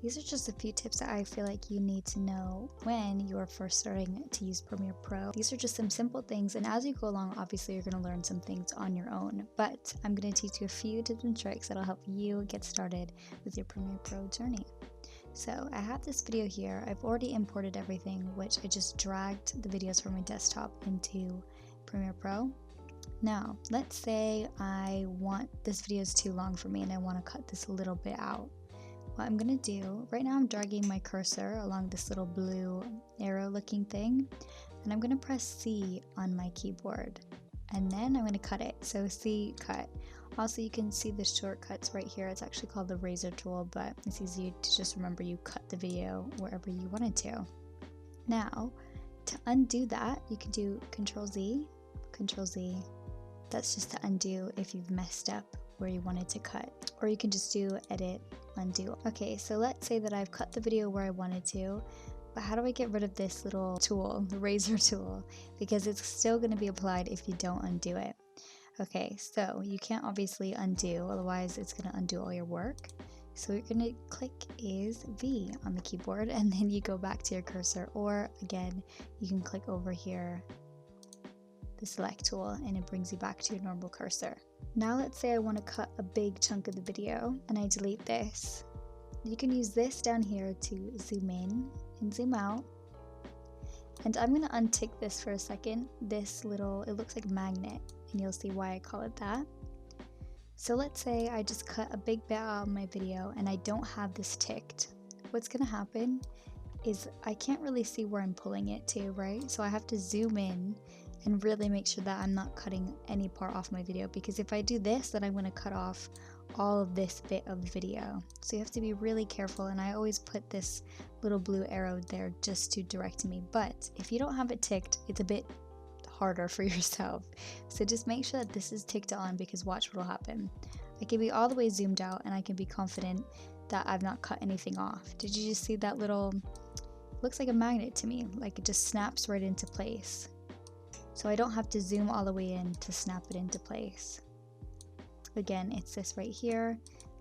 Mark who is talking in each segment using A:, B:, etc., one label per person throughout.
A: These are just a few tips that I feel like you need to know when you're first starting to use Premiere Pro. These are just some simple things, and as you go along, obviously you're going to learn some things on your own, but I'm going to teach you a few tips and tricks that'll help you get started with your Premiere Pro journey. So I have this video here. I've already imported everything, which I just dragged the videos from my desktop into Premiere Pro. Now, let's say I want this video is too long for me and I want to cut this a little bit out. What I'm going to do, right now I'm dragging my cursor along this little blue arrow looking thing, and I'm going to press C on my keyboard, and then I'm going to cut it. So C, cut. Also, you can see the shortcuts right here. It's actually called the razor tool, but it's easy to just remember you cut the video wherever you wanted to. Now, to undo that, you can do Control Z, Control Z. That's just to undo if you've messed up where you wanted to cut, or you can just do edit, undo. Okay, so let's say that I've cut the video where I wanted to, but how do I get rid of this little tool, the razor tool? Because it's still going to be applied if you don't undo it. Okay, so you can't obviously undo, otherwise it's going to undo all your work. So what you're going to click is V on the keyboard, and then you go back to your cursor, or again, you can click over here, the select tool, and it brings you back to your normal cursor. Now let's say I want to cut a big chunk of the video and I delete this. You can use this down here to zoom in and zoom out. And I'm going to untick this for a second. This little, it looks like a magnet, and you'll see why I call it that. So let's say I just cut a big bit out of my video and I don't have this ticked. What's going to happen is I can't really see where I'm pulling it to, right? So I have to zoom in and really make sure that I'm not cutting any part off my video, because if I do this, then I'm going to cut off all of this bit of the video. So you have to be really careful, and I always put this little blue arrow there just to direct me. But if you don't have it ticked, it's a bit harder for yourself. So just make sure that this is ticked on, because watch what will happen. I can be all the way zoomed out and I can be confident that I've not cut anything off. Did you just see that little, looks like a magnet to me, like it just snaps right into place. So I don't have to zoom all the way in to snap it into place. Again, it's this right here,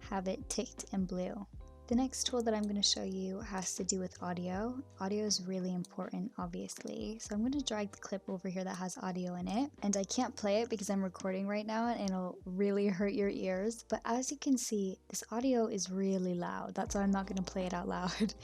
A: have it ticked in blue. The next tool that I'm going to show you has to do with audio. Audio is really important, obviously. So I'm going to drag the clip over here that has audio in it. And I can't play it because I'm recording right now and it'll really hurt your ears. But as you can see, this audio is really loud. That's why I'm not going to play it out loud.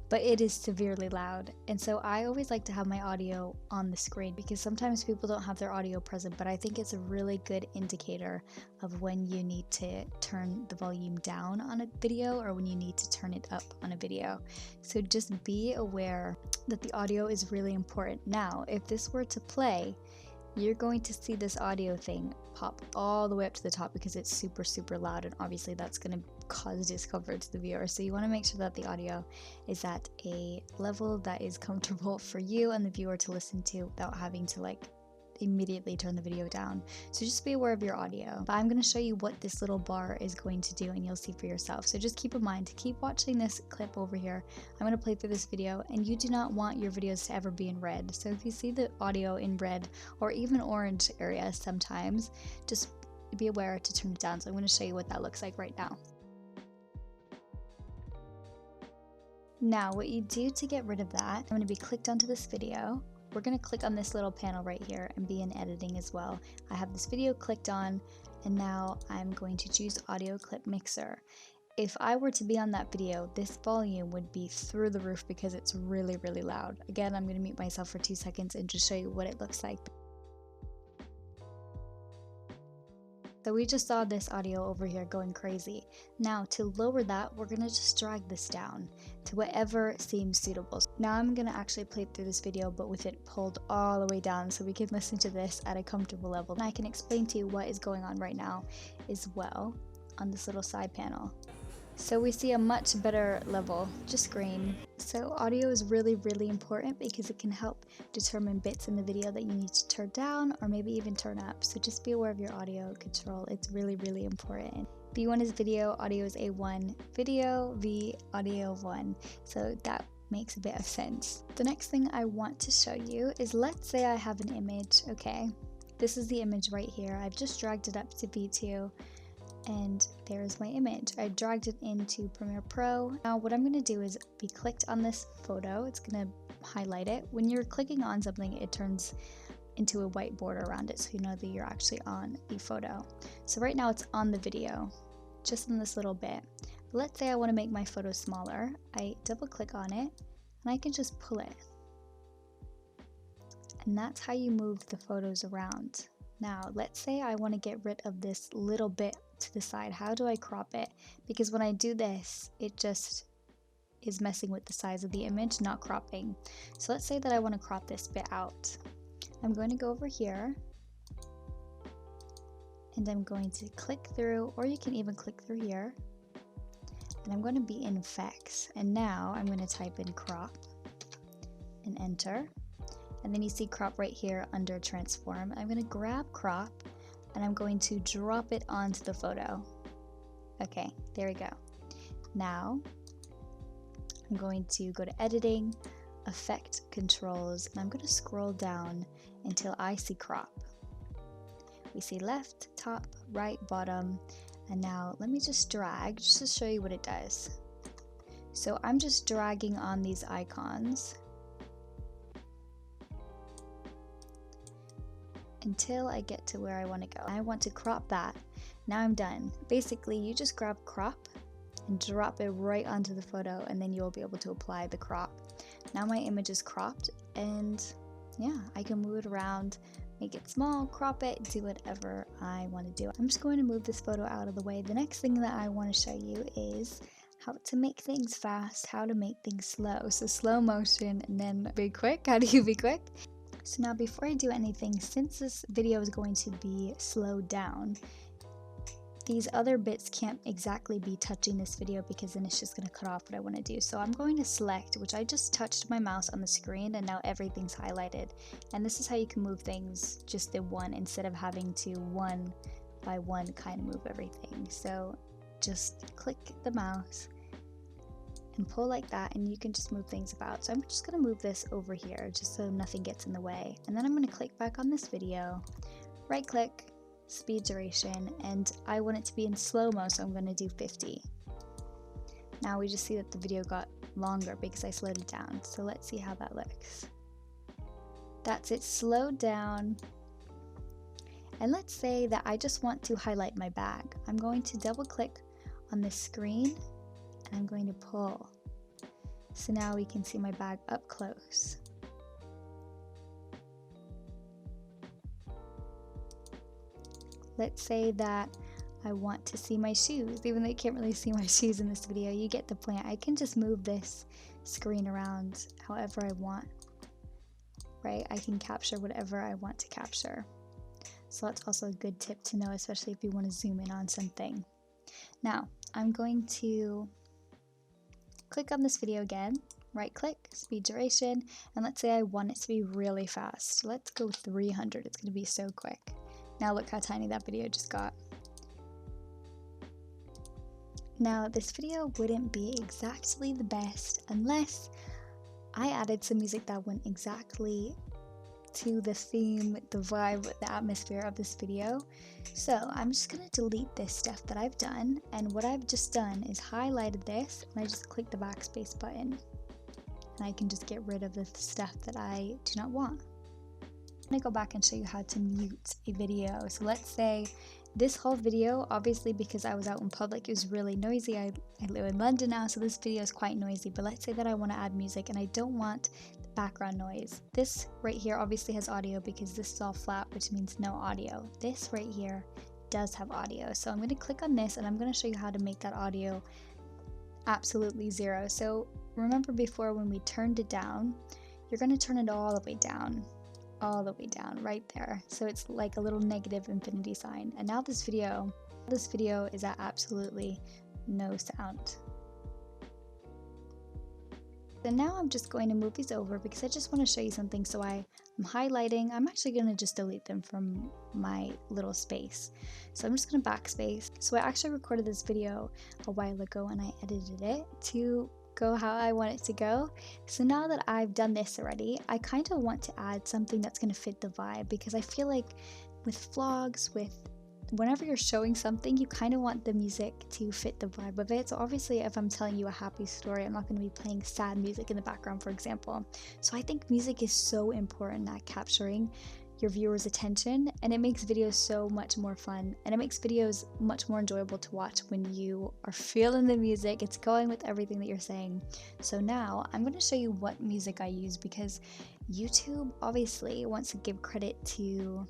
A: But it is severely loud. And so I always like to have my audio on the screen, because sometimes people don't have their audio present, but I think it's a really good indicator of when you need to turn the volume down on a video or when you need to turn it up on a video. So just be aware that the audio is really important. Now, if this were to play, you're going to see this audio thing pop all the way up to the top because it's super, super loud, and obviously that's going to cause discomfort to the viewer. So you want to make sure that the audio is at a level that is comfortable for you and the viewer to listen to without having to immediately turn the video down. So just be aware of your audio. But I'm going to show you what this little bar is going to do, and you'll see for yourself. So just keep in mind to keep watching this clip over here. I'm going to play through this video, and you do not want your videos to ever be in red. So if you see the audio in red or even orange areas sometimes, just be aware to turn it down. So I'm going to show you what that looks like right now. Now, what you do to get rid of that, I'm going to be clicked onto this video. We're going to click on this little panel right here and be in editing as well. I have this video clicked on, and now I'm going to choose audio clip mixer. If I were to be on that video, this volume would be through the roof because it's really, really loud. Again, I'm going to mute myself for 2 seconds and just show you what it looks like. So we just saw this audio over here going crazy. Now to lower that, we're going to just drag this down to whatever seems suitable. Now I'm going to actually play through this video, but with it pulled all the way down so we can listen to this at a comfortable level. And I can explain to you what is going on right now as well on this little side panel. So we see a much better level, just green. So audio is really, really important because it can help determine bits in the video that you need to turn down or maybe even turn up. So just be aware of your audio control. It's really, really important. V1 is video, audio is A1, video, V, audio 1. So that makes a bit of sense. The next thing I want to show you is, let's say I have an image, okay? This is the image right here. I've just dragged it up to V2. And there's my image. I dragged it into Premiere Pro. Now what I'm going to do is be clicked on this photo. It's going to highlight it. When you're clicking on something, it turns into a white border around it so you know that you're actually on the photo. So right now it's on the video, just in this little bit. But let's say I want to make my photo smaller. I double click on it and I can just pull it. And that's how you move the photos around. Now, let's say I want to get rid of this little bit to the side. How do I crop it? Because when I do this, it just is messing with the size of the image, not cropping. So let's say that I want to crop this bit out. I'm going to go over here and I'm going to click through, or you can even click through here. And I'm going to be in effects. And now I'm going to type in crop and enter. And then you see crop right here under transform. I'm going to grab crop and I'm going to drop it onto the photo. Okay, there we go. Now I'm going to go to editing, effect controls, and I'm going to scroll down until I see crop. We see left, top, right, bottom, and now let me just drag just to show you what it does. So I'm just dragging on these icons until I get to where I want to go. I want to crop that. Now I'm done. Basically, you just grab crop and drop it right onto the photo, and then you'll be able to apply the crop. Now my image is cropped, and yeah, I can move it around, make it small, crop it, do whatever I want to do. I'm just going to move this photo out of the way. The next thing that I want to show you is how to make things fast, how to make things slow. So slow motion and then be quick. How do you be quick? So now before I do anything, since this video is going to be slowed down, these other bits can't exactly be touching this video because then it's just going to cut off what I want to do. So I'm going to select, which I just touched my mouse on the screen and now everything's highlighted. And this is how you can move things just in one instead of having to one by one kind of move everything. So just click the mouse and pull like that and you can just move things about. So I'm just going to move this over here just so nothing gets in the way. And then I'm going to click back on this video, right click, speed duration, and I want it to be in slow-mo, so I'm going to do 50. Now we just see that the video got longer because I slowed it down. So let's see how that looks. That's it, slowed down. And let's say that I just want to highlight my bag. I'm going to double click on the screen and I'm going to pull. So now we can see my bag up close. Let's say that I want to see my shoes, even though you can't really see my shoes in this video, you get the point. I can just move this screen around however I want, right? I can capture whatever I want to capture. So that's also a good tip to know, especially if you want to zoom in on something. Now, I'm going to click on this video again, right click, speed duration, and let's say I want it to be really fast. Let's go 300, it's going to be so quick. Now look how tiny that video just got. Now this video wouldn't be exactly the best unless I added some music that went exactly to the theme, the vibe, the atmosphere of this video. So I'm just going to delete this stuff that I've done, and what I've just done is highlighted this and I just click the backspace button and I can just get rid of the stuff that I do not want. I'm going to go back and show you how to mute a video. So let's say this whole video, obviously because I was out in public, it was really noisy. I live in London now, so this video is quite noisy, but let's say that I want to add music and I don't want the background noise. This right here obviously has audio because this is all flat, which means no audio. This right here does have audio. So I'm going to click on this and I'm going to show you how to make that audio absolutely zero. So remember before when we turned it down, you're going to turn it all the way down right there, so it's like a little negative infinity sign. And now this video is at absolutely no sound. Then now I'm just going to move these over because I just want to show you something. So I'm highlighting. I'm actually going to just delete them from my little space. So I'm just going to backspace. So I actually recorded this video a while ago and I edited it to go how I want it to go. So now that I've done this already, I kind of want to add something that's going to fit the vibe, because I feel like with vlogs, with whenever you're showing something, you kind of want the music to fit the vibe of it. So obviously, if I'm telling you a happy story, I'm not going to be playing sad music in the background, for example. So I think music is so important at capturing your viewers' attention, and it makes videos so much more fun, and it makes videos much more enjoyable to watch when you are feeling the music. It's going with everything that you're saying. So now I'm going to show you what music I use, because YouTube obviously wants to give credit to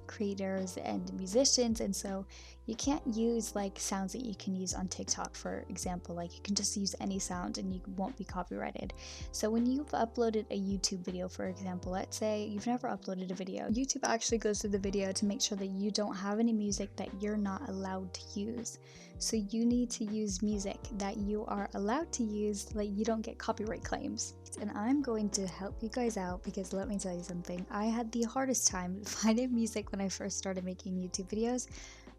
A: creators and musicians, and so you can't use like sounds that you can use on TikTok, for example. Like, you can just use any sound and you won't be copyrighted. So when you've uploaded a YouTube video, for example, let's say you've never uploaded a video, YouTube actually goes through the video to make sure that you don't have any music that you're not allowed to use. So you need to use music that you are allowed to use so that you don't get copyright claims. And I'm going to help you guys out, because let me tell you something, I had the hardest time finding music when I first started making YouTube videos,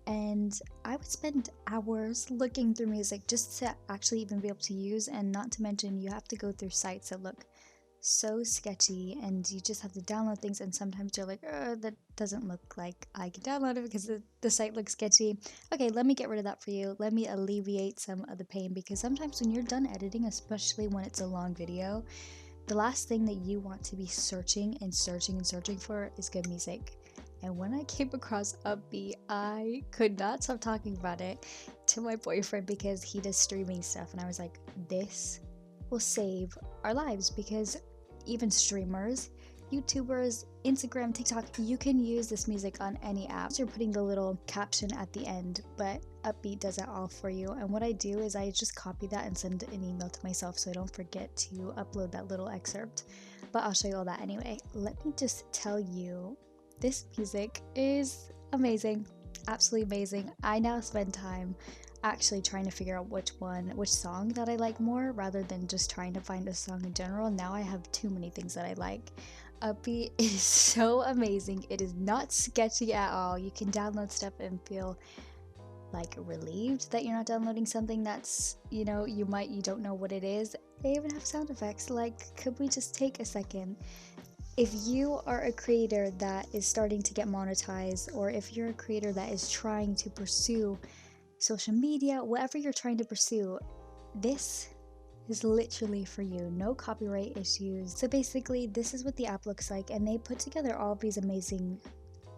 A: and I would spend hours looking through music just to actually even be able to use, and not to mention you have to go through sites that look so sketchy, and you just have to download things, and sometimes you're like, that doesn't look like I can download it because the site looks sketchy. Okay, let me get rid of that for you. Let me alleviate some of the pain, because sometimes when you're done editing, especially when it's a long video, the last thing that you want to be searching for is good music. And when I came across Uppbeat, I could not stop talking about it to my boyfriend, because he does streaming stuff, and I was like, this will save our lives, because even streamers, YouTubers, Instagram, TikTok, you can use this music on any app. You're putting the little caption at the end, but Uppbeat does it all for you. And what I do is I just copy that and send an email to myself so I don't forget to upload that little excerpt. But I'll show you all that anyway. Let me just tell you, this music is amazing, absolutely amazing. I now spend time actually trying to figure out which song that I like more, rather than just trying to find a song in general. Now I have too many things that I like. Uppbeat is so amazing. It is not sketchy at all. You can download stuff and feel like relieved that you're not downloading something that's, you don't know what it is. They even have sound effects. Like, could we just take a second? If you are a creator that is starting to get monetized, or if you're a creator that is trying to pursue social media, whatever you're trying to pursue, this is literally for you. No copyright issues. So basically, this is what the app looks like, and they put together all of these amazing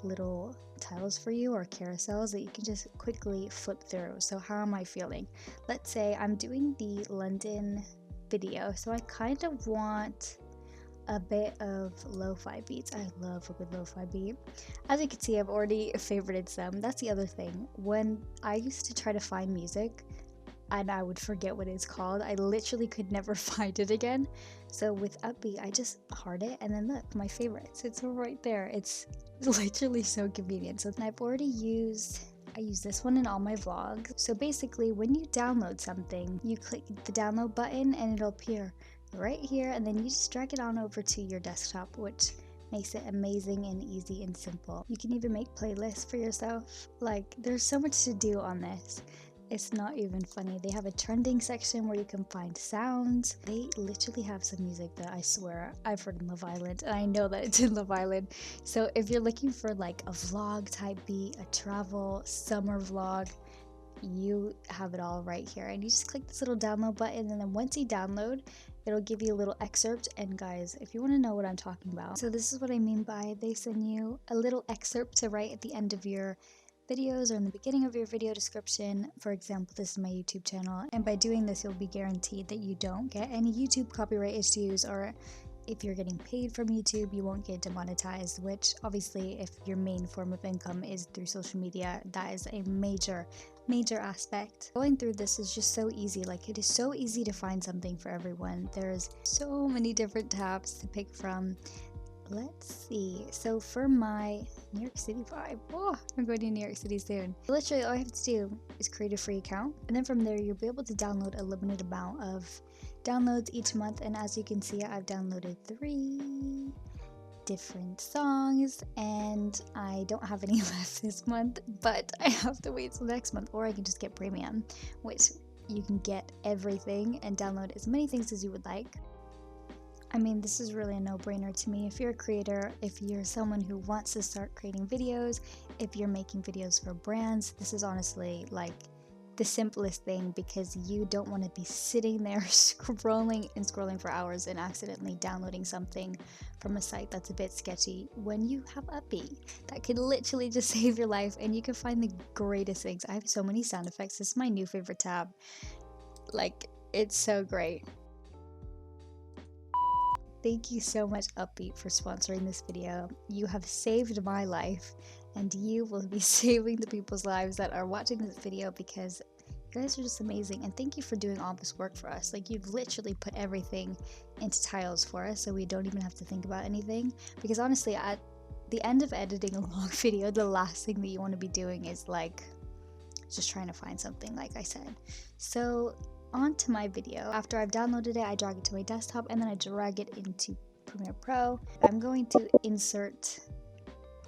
A: little tiles for you, or carousels, that you can just quickly flip through. So how am I feeling? Let's say I'm doing the London video, so I kind of want a bit of lo-fi beats. I love a good lo-fi beat. As you can see, I've already favorited some. That's the other thing. When I used to try to find music and I would forget what it's called, I literally could never find it again. So with Uppbeat, I just heart it, and then look, my favorites, it's right there. It's literally so convenient. So I've already used, I use this one in all my vlogs. So basically, when you download something, you click the download button and it'll appear right here, and then you just drag it on over to your desktop, which makes it amazing and easy and simple. You can even make playlists for yourself. Like, there's so much to do on this. It's not even funny. They have a trending section where you can find sounds. They literally have some music that I swear I've heard in Love Island, and I know that it's in Love Island. So if you're looking for like a vlog type beat, a travel summer vlog, you have it all right here. And you just click this little download button, and then once you download, it'll give you a little excerpt. And guys, if you want to know what I'm talking about, so this is what I mean by they send you a little excerpt to write at the end of your videos or in the beginning of your video description. For example, this is my YouTube channel, and by doing this, you'll be guaranteed that you don't get any YouTube copyright issues, or if you're getting paid from YouTube, you won't get demonetized, which obviously, if your main form of income is through social media, that is a major aspect. Going through this is just so easy. Like, it is so easy to find something for everyone. There's so many different tabs to pick from. Let's see. So for my New York City vibe, I'm going to New York City soon. Literally, all I have to do is create a free account, and then from there, you'll be able to download a limited amount of downloads each month. And as you can see, I've downloaded 3 different songs, and I don't have any left this month, but I have to wait till next month, or I can just get premium, which you can get everything and download as many things as you would like. I mean, this is really a no-brainer to me. If you're a creator, if you're someone who wants to start creating videos, if you're making videos for brands, this is honestly like the simplest thing, because you don't want to be sitting there scrolling and scrolling for hours and accidentally downloading something from a site that's a bit sketchy when you have Uppbeat. That could literally just save your life, and you can find the greatest things. I have so many sound effects. This is my new favorite tab. Like, it's so great. Thank you so much, Uppbeat, for sponsoring this video. You have saved my life, and you will be saving the people's lives that are watching this video, because you guys are just amazing. And thank you for doing all this work for us. Like, you've literally put everything into tiles for us, so we don't even have to think about anything. Because honestly, at the end of editing a long video, the last thing that you want to be doing is like just trying to find something, like I said. So on to my video. After I've downloaded it, I drag it to my desktop, and then I drag it into Premiere Pro. I'm going to insert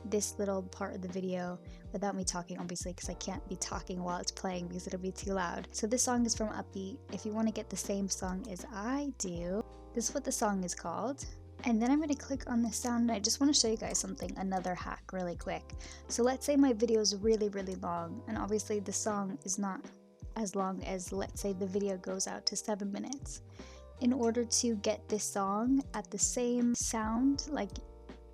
A: this little part of the video without me talking, obviously, because I can't be talking while it's playing because it'll be too loud. So this song is from Uppbeat. If you want to get the same song as I do, this is what the song is called. And then I'm going to click on the sound, and I just want to show you guys something, another hack really quick. So let's say my video is really, really long, and obviously the song is not as long as, let's say the video goes out to 7 minutes. In order to get this song at the same sound, like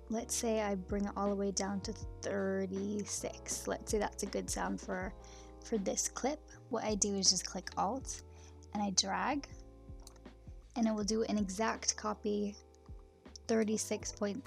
A: let's say I bring it all the way down to 36. Let's say that's a good sound for this clip. What I do is just click Alt and I drag, and it will do an exact copy 36 point,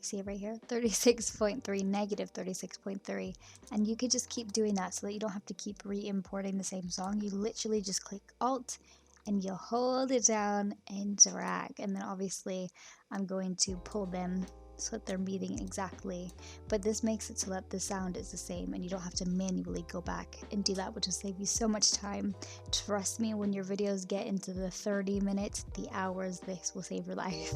A: see it right here, 36.3, negative 36.3, and you could just keep doing that so that you don't have to keep re-importing the same song. You literally just click Alt and you'll hold it down and drag, and then obviously I'm going to pull them so that they're meeting exactly, but this makes it so that the sound is the same and you don't have to manually go back and do that, which will save you so much time. Trust me, when your videos get into the 30 minutes, the hours, this will save your life.